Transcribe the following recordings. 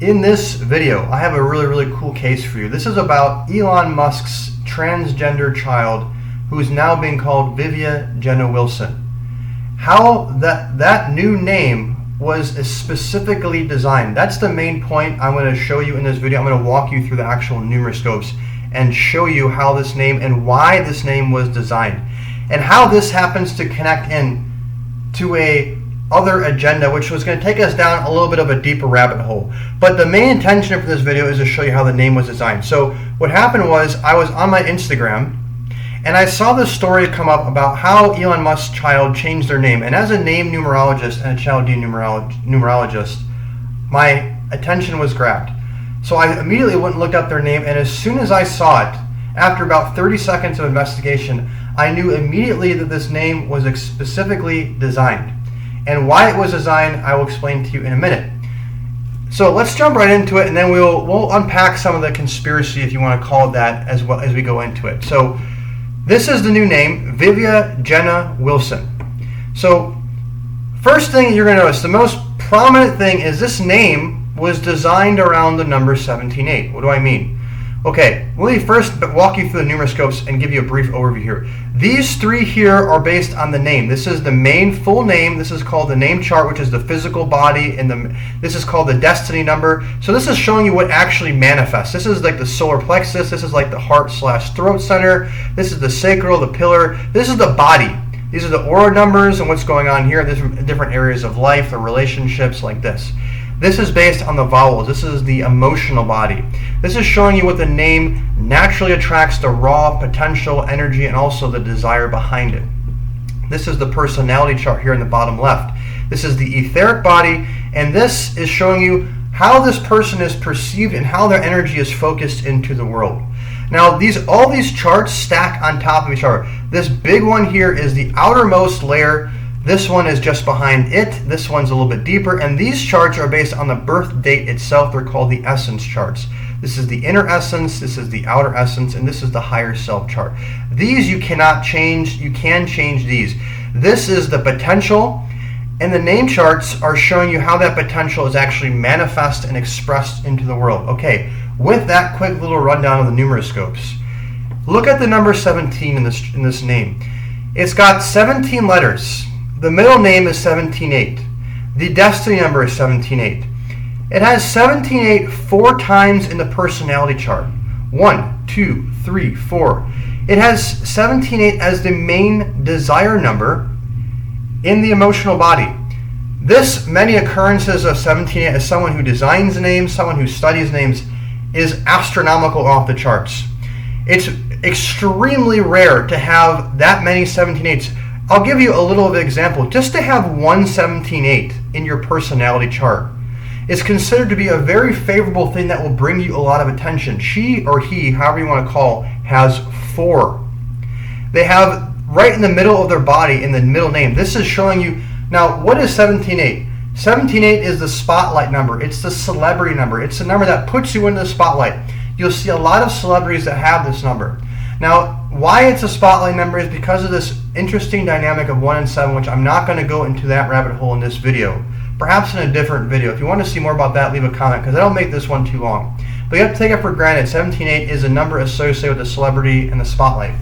In this video, I have a really cool case for you. This is about Elon Musk's transgender child who is now being called Vivian Jenna Wilson. How that new name was specifically designed. That's the main point I'm going to show you in this video. I'm going to walk you through the actual numeroscopes and show you how this name and why this name was designed and how this happens to connect in to a other agenda, which was going to take us down a little bit of a deeper rabbit hole. But the main intention for this video is to show you how the name was designed. So what happened was I was on my Instagram and I saw this story come up about how Elon Musk's child changed their name. And as a name numerologist and a child numerologist, my attention was grabbed. So I immediately went and looked up their name, and as soon as I saw it, after about 30 seconds of investigation, I knew immediately that this name was specifically designed. And why it was designed, I will explain to you in a minute. So let's jump right into it, and then we'll unpack some of the conspiracy, if you want to call it that, as well as we go into it. So this is the new name, Vivian Jenna Wilson. So first thing you're going to notice, the most prominent thing is this name was designed around the number 17.8. What do I mean? Okay, let me first walk you through the numeroscopes and give you a brief overview here. These three here are based on the name. This is the main full name. This is called the name chart, which is the physical body, and this is called the destiny number. So this is showing you what actually manifests. This is like the solar plexus. This is like the heart/throat center. This is the sacral, the pillar. This is the body. These are the aura numbers and what's going on here. Different areas of life, the relationships, like this. This is based on the vowels. This is the emotional body. This is showing you what the name naturally attracts, the raw potential energy and also the desire behind it. This is the personality chart here in the bottom left. This is the etheric body, and this is showing you how this person is perceived and how their energy is focused into the world. Now, all these charts stack on top of each other. This big one here is the outermost layer. This one is just behind it. This one's a little bit deeper, and these charts are based on the birth date itself. They're called the essence charts. This is the inner essence, this is the outer essence, and this is the higher self chart. These you cannot change. You can change these. This is the potential, and the name charts are showing you how that potential is actually manifest and expressed into the world. Okay, with that quick little rundown of the numeroscopes, look at the number 17 in this name. It's got 17 letters. The middle name is 17.8. The destiny number is 17.8. It has 17.8 4 times in the personality chart. 1, 2, 3, 4. It has 17.8 as the main desire number in the emotional body. This many occurrences of 17.8 as someone who designs names, someone who studies names, is astronomical off the charts. It's extremely rare to have that many 17.8s. I'll give you a little of an example. Just to have one 17.8 in your personality chart is considered to be a very favorable thing that will bring you a lot of attention. She or he, however you want to call, has 4. They have right in the middle of their body in the middle name. This is showing you, now what is 17.8? 17.8 is the spotlight number. It's the celebrity number. It's the number that puts you into the spotlight. You'll see a lot of celebrities that have this number. Now, why it's a spotlight number is because of this interesting dynamic of 1 and 7, which I'm not going to go into that rabbit hole in this video. Perhaps in a different video. If you want to see more about that, leave a comment, because I don't make this one too long. But you have to take it for granted. 17.8 is a number associated with the celebrity and the spotlight.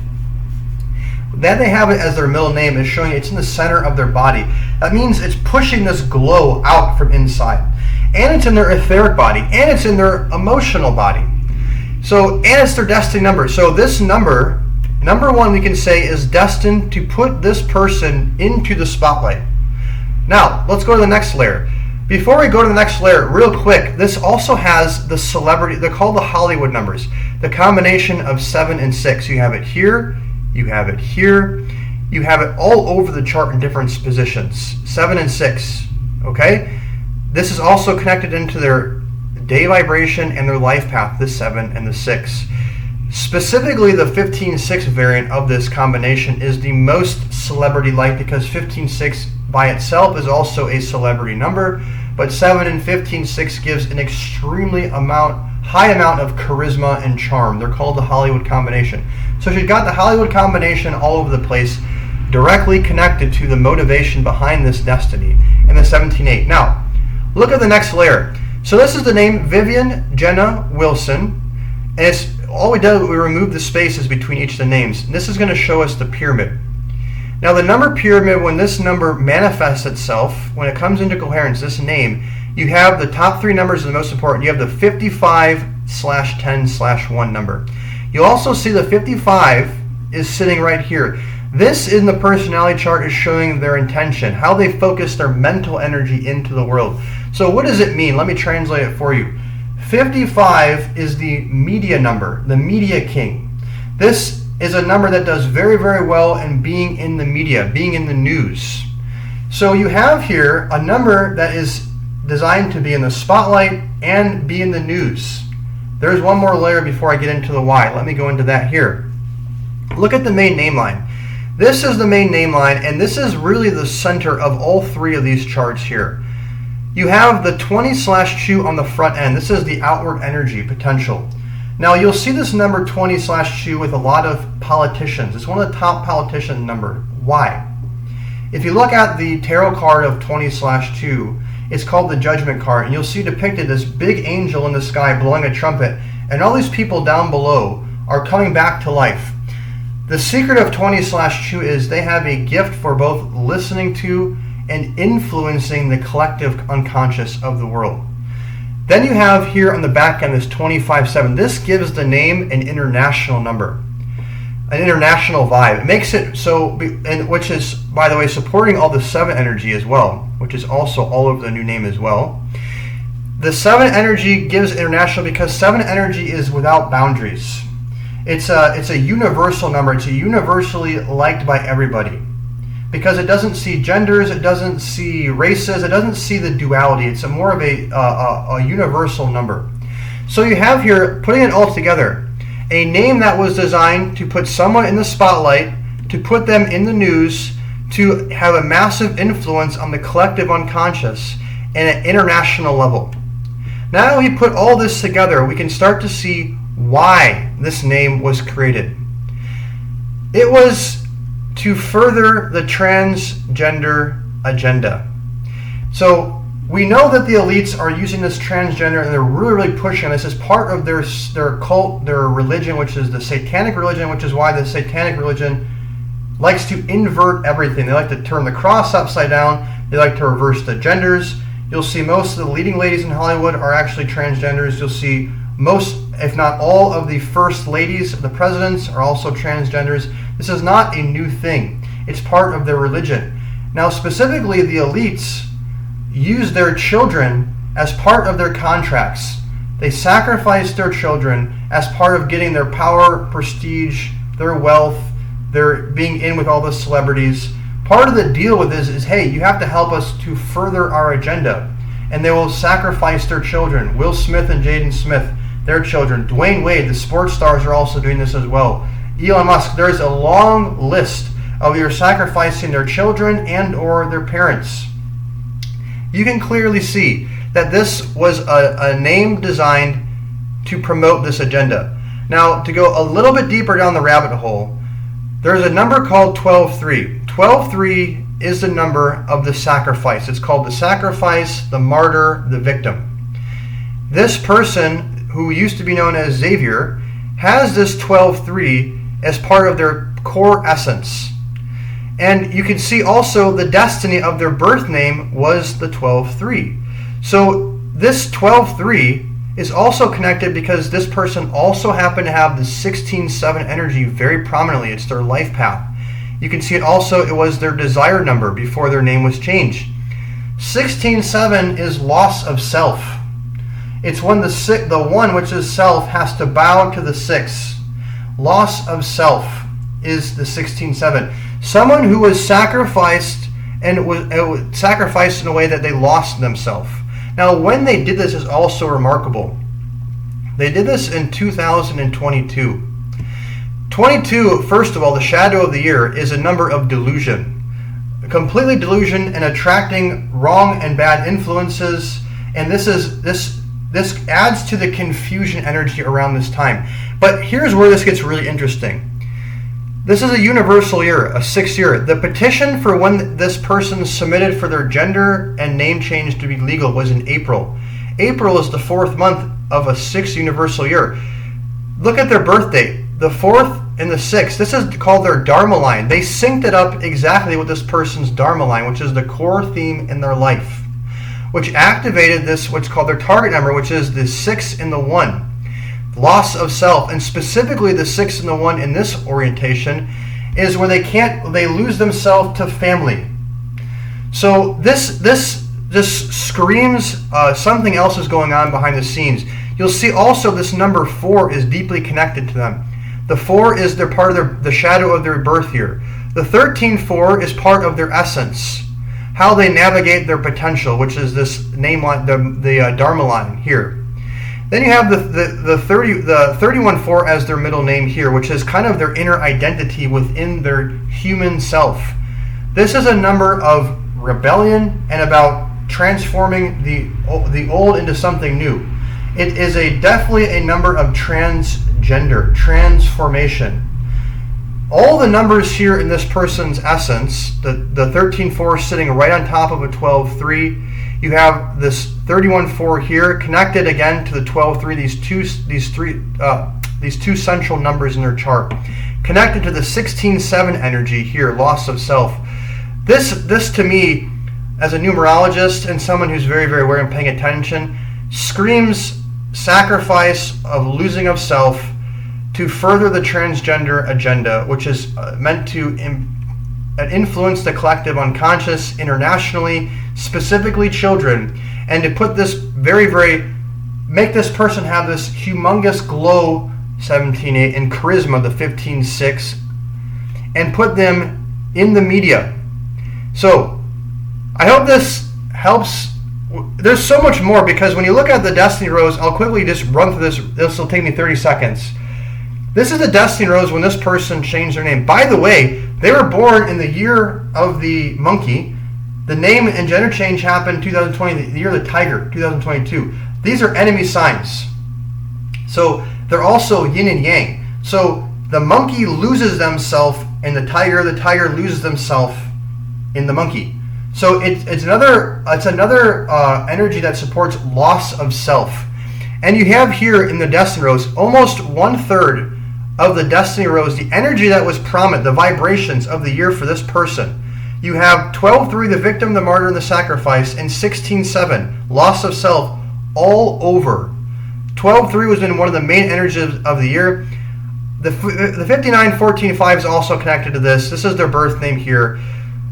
That they have it as their middle name is showing it's in the center of their body. That means it's pushing this glow out from inside. And it's in their etheric body. And it's in their emotional body. So, and it's their destiny number. So this number 1, we can say, is destined to put this person into the spotlight. Now, let's go to the next layer. Before we go to the next layer, real quick, this also has the celebrity, they're called the Hollywood numbers. The combination of 7 and 6. You have it here, you have it here, you have it all over the chart in different positions. 7 and 6, okay? This is also connected into their day vibration and their life path, the 7 and the 6. Specifically, the 15-6 variant of this combination is the most celebrity-like because 15-6 by itself is also a celebrity number, but 7 and 15-6 gives an extremely high amount of charisma and charm. They're called the Hollywood combination. So you've got the Hollywood combination all over the place, directly connected to the motivation behind this destiny and the 17.8. Now, look at the next layer. So this is the name Vivian Jenna Wilson, and it's all we did, we removed the spaces between each of the names. And this is going to show us the pyramid. Now the number pyramid, when this number manifests itself, when it comes into coherence, this name, you have the top three numbers are the most important. You have the 55/10/1 number. You'll also see the 55 is sitting right here. This in the personality chart is showing their intention, how they focus their mental energy into the world. So what does it mean? Let me translate it for you. 55 is the media number, the media king. This is a number that does very, very well in being in the media, being in the news. So you have here a number that is designed to be in the spotlight and be in the news. There's one more layer before I get into the why. Let me go into that here. Look at the main name line. This is the main name line, and this is really the center of all three of these charts here. You have the 20/2 on the front end. This is the outward energy potential. Now you'll see this number 20/2 with a lot of politicians. It's one of the top politician number. Why? If you look at the tarot card of 20/2, it's called the Judgment card, and you'll see depicted this big angel in the sky blowing a trumpet, and all these people down below are coming back to life. The secret of 20/2 is they have a gift for both listening to and influencing the collective unconscious of the world. Then you have here on the back end this 25/7. This gives the name an international number, an international vibe. It makes it so, and which is, by the way, supporting all the 7 energy as well, which is also all over the new name as well. The 7 energy gives international because 7 energy is without boundaries. It's a universal number. It's a universally liked by everybody because it doesn't see genders, it doesn't see races, it doesn't see the duality. It's more of a universal number. So you have here, putting it all together, a name that was designed to put someone in the spotlight, to put them in the news, to have a massive influence on the collective unconscious and at an international level. Now that we put all this together, we can start to see why this name was created. It was to further the transgender agenda. So we know that the elites are using this transgender, and they're really pushing this as part of their cult, their religion, which is the satanic religion, which is why the satanic religion likes to invert everything. They like to turn the cross upside down. They like to reverse the genders. You'll see most of the leading ladies in Hollywood are actually transgenders. You'll see most, if not all, of the first ladies, the presidents, are also transgenders. This is not a new thing. It's part of their religion. Now, specifically, the elites use their children as part of their contracts. They sacrifice their children as part of getting their power, prestige, their wealth, their being in with all the celebrities. Part of the deal with this is, hey, you have to help us to further our agenda. And they will sacrifice their children. Will Smith and Jaden Smith, their children. Dwayne Wade, the sports stars, are also doing this as well. Elon Musk, there's a long list of either sacrificing their children and or their parents. You can clearly see that this was a name designed to promote this agenda. Now, to go a little bit deeper down the rabbit hole, there's a number called 12-3. 12-3 is the number of the sacrifice. It's called the sacrifice, the martyr, the victim. This person, who used to be known as Xavier, has this 12-3 as part of their core essence. And you can see also the destiny of their birth name was the 12-3. So this 12-3 is also connected because this person also happened to have the 16-7 energy very prominently. It's their life path. You can see it also, it was their desire number before their name was changed. 16-7 is loss of self. It's when the one, which is self, has to bow to the 6. Loss of self is the 16-7. Someone who was sacrificed, and it was sacrificed in a way that they lost themselves. Now, when they did this is also remarkable. They did this in 2022. 22, first of all, the shadow of the year, is a number of delusion. Completely delusion and attracting wrong and bad influences. And this adds to the confusion energy around this time. But here's where this gets really interesting. This is a universal year, a 6th year. The petition for when this person submitted for their gender and name change to be legal was in April. April is the 4th month of a 6th universal year. Look at their birth date, the 4th and the 6th. This is called their dharma line. They synced it up exactly with this person's dharma line, which is the core theme in their life, which activated this, what's called their target number, which is the 6 and the 1. Loss of self, and specifically the 6 and the 1 in this orientation is where they lose themselves to family. So this just screams something else is going on behind the scenes. You'll see also this number 4 is deeply connected to them. The 4 is their part of the shadow of their birth year. The 13-4 is part of their essence, how they navigate their potential, which is this name line, the dharma line here. Then you have the 31-4 as their middle name here, which is kind of their inner identity within their human self. This is a number of rebellion and about transforming the old into something new. It is definitely a number of transgender, transformation. All the numbers here in this person's essence, the 13-4 sitting right on top of a 12-3. You have this 31-4 here connected again to the 12-3. These two central numbers in their chart, connected to the 16-7 energy here, loss of self. This to me, as a numerologist and someone who's very, very aware and paying attention, screams sacrifice of losing of self to further the transgender agenda, which is meant to influence the collective unconscious internationally, specifically children, and to put this make this person have this humongous glow, 17-8, and charisma, the 15-6, and put them in the media. So I hope this helps. There's so much more, because when you look at the Destiny Rose, I'll quickly just run through this. This will take me 30 seconds. This is the Destiny Rose when this person changed their name. By the way, they were born in the year of the monkey. The name and gender change happened 2020, the year of the tiger, 2022. These are enemy signs. So they're also yin and yang. So the monkey loses themselves in the tiger loses themselves in the monkey. So it's another energy that supports loss of self. And you have here in the Destiny Rose almost 1/3 of the Destiny Rose, the energy that was prominent, the vibrations of the year for this person. You have 12-3, the victim, the martyr, and the sacrifice, and 16-7, loss of self, all over. 12-3 was been one of the main energies of the year. The 59-14-5 is also connected to this. This is their birth name here.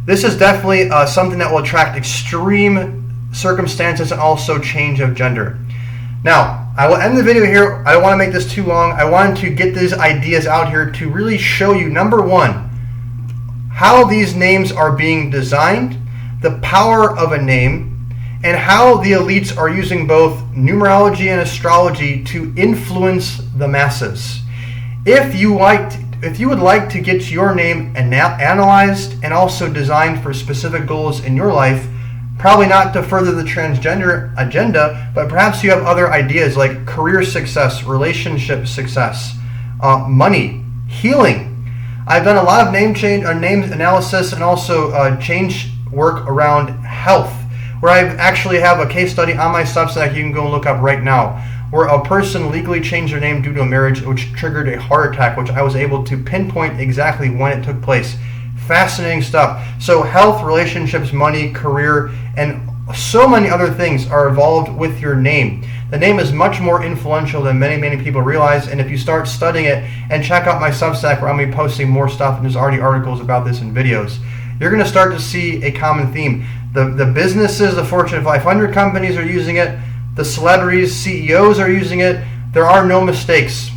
This is definitely something that will attract extreme circumstances and also change of gender. Now, I will end the video here. I don't want to make this too long. I wanted to get these ideas out here to really show you, number one, how these names are being designed, the power of a name, and how the elites are using both numerology and astrology to influence the masses. If you would like to get your name analyzed and also designed for specific goals in your life, probably not to further the transgender agenda, but perhaps you have other ideas like career success, relationship success, money, healing. I've done a lot of name analysis and also change work around health, where I actually have a case study on my Substack you can go and look up right now, where a person legally changed their name due to a marriage which triggered a heart attack, which I was able to pinpoint exactly when it took place. Fascinating stuff. So health, relationships, money, career, and so many other things are involved with your name. The name is much more influential than many people realize, and if you start studying it and check out my Substack where I'm going to be posting more stuff, and there's already articles about this in videos, you're going to start to see a common theme. The businesses, the Fortune 500 companies are using it. The celebrities, CEOs are using it. There are no mistakes.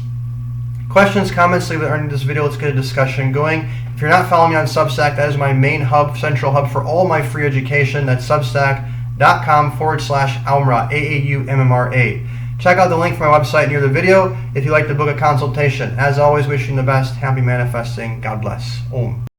Questions, comments, leave it under this video. Let's get a discussion going. If you're not following me on Substack, that is my main hub, central hub for all my free education. That's substack.com/Aumra, AAUMMRA. Check out the link for my website near the video if you'd like to book a consultation. As always, wishing the best. Happy manifesting. God bless. Om.